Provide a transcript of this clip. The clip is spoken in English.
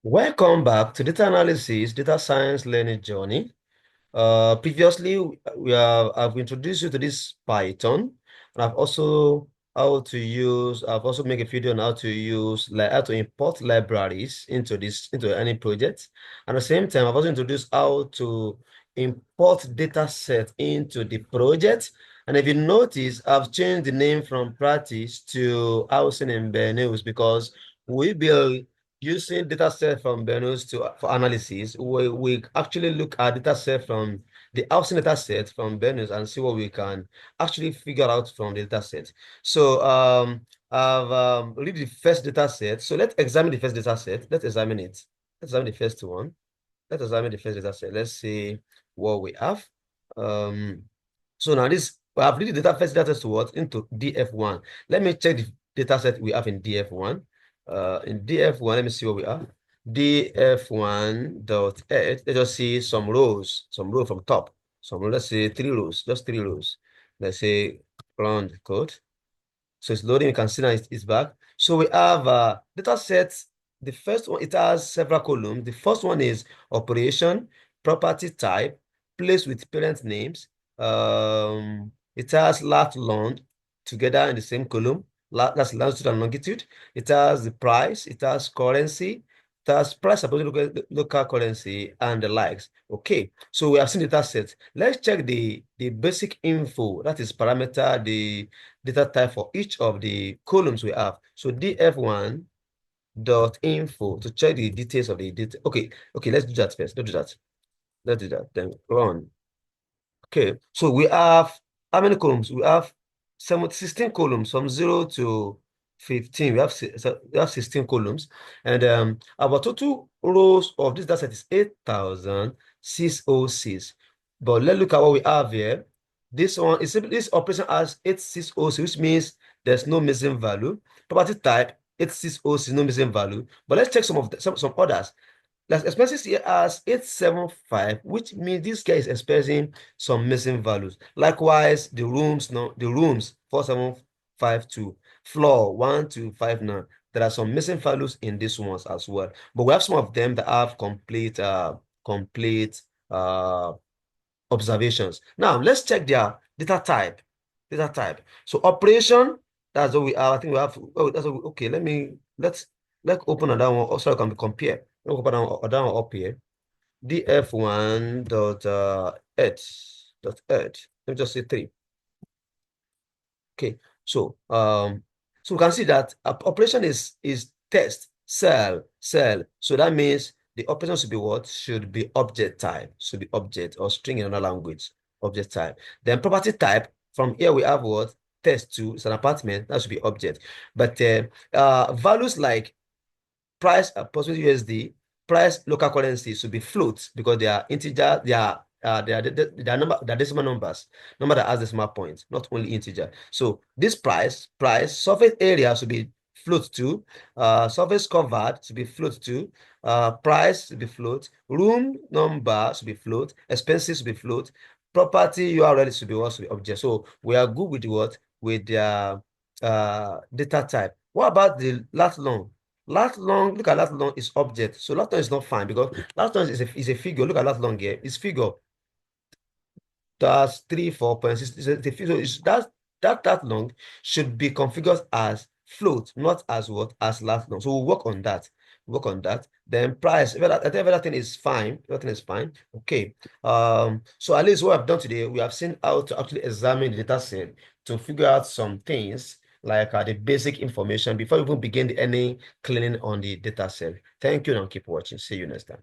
Welcome back to Data Analysis, Data Science Learning Journey. Previously, I've introduced you to this Python, and I've also made a video on how to use like how to import libraries into any project. And at the same time, I've also introduced how to import data set into the project. And if you notice, I've changed the name from practice to housing in Benus because we build using data set from Benus for analysis. We actually look at data set from the housing data set from Benus and see what we can actually figure out from the data set. So I've read the first data set. So let's examine the first data set. Let's examine it. Let's examine the first one. Let's examine the first data set. Let's see what we have. Um, so now I've read the first data set to what? Into DF1. Let me check the data set we have in DF1. In DF1, let me see what we have. DF1 dot add. Let's just see some rows from top. Let's say 3 rows, just 3 rows. Let's say run the code. So it's loading. You can see now it's back. So we have data sets. The first one, it has several columns. The first one is operation, property type, place with parent names. It has lat long together in the same column. That's longitude and longitude. It has the price. It has currency. It has price supposed local currency and the likes. Okay, so we have seen the data set. Let's check the basic info. That is parameter, the data type for each of the columns we have. So df1 dot info to check the details of the data. Okay, let's do that first. Let's do that. Then run. Okay, so we have how many columns? We have 16 columns from 0 to 15. We have 16 columns, and our total rows of this dataset is 8,606. But let's look at what we have here. This one is simply this operation has 8606, which means there's no missing value. Property type 8606, no missing value. But let's check some others. Las expenses here as 875, which means this guy is expressing some missing values. Likewise, the rooms 4752, floor 1259. There are some missing values in these ones as well. But we have some of them that have complete uh observations. Now let's check their data type. Data type. So operation, that's what we have. I think we have. Oh, that's what okay. Let's open another one also can be compare. Let's open another one up here. df1 dot add. Let me just say 3. Okay. So we can see that operation is test cell. So that means the operation should be what? Should be object type. Should be object or string in another language. Object type. Then property type. From here we have what? Test2. It's an apartment. That should be object. But values like price approximate USD, price local currency should be floats because they are integer. They are decimal numbers. Number that has decimal points, not only integer. So this price surface area should be float to, surface covered should be float to, price should be float, room number should be float, expenses should be float, property URL should be what? Should be object. So we are good with what? With their data type. What about the lat long? Lat long, look at lat long is object. So lat long is not fine because lat long is a figure. Look at lat long here. It's figure. That's 3, 4.6. It's a figure. That long should be configured as float, not as what? As lat long. So we'll work on that. Then price. I think everything is fine. Everything is fine. Okay. So at least what I've done today, we have seen how to actually examine the data set to figure out some things like the basic information before we even begin any cleaning on the data set. Thank you and keep watching. See you next time.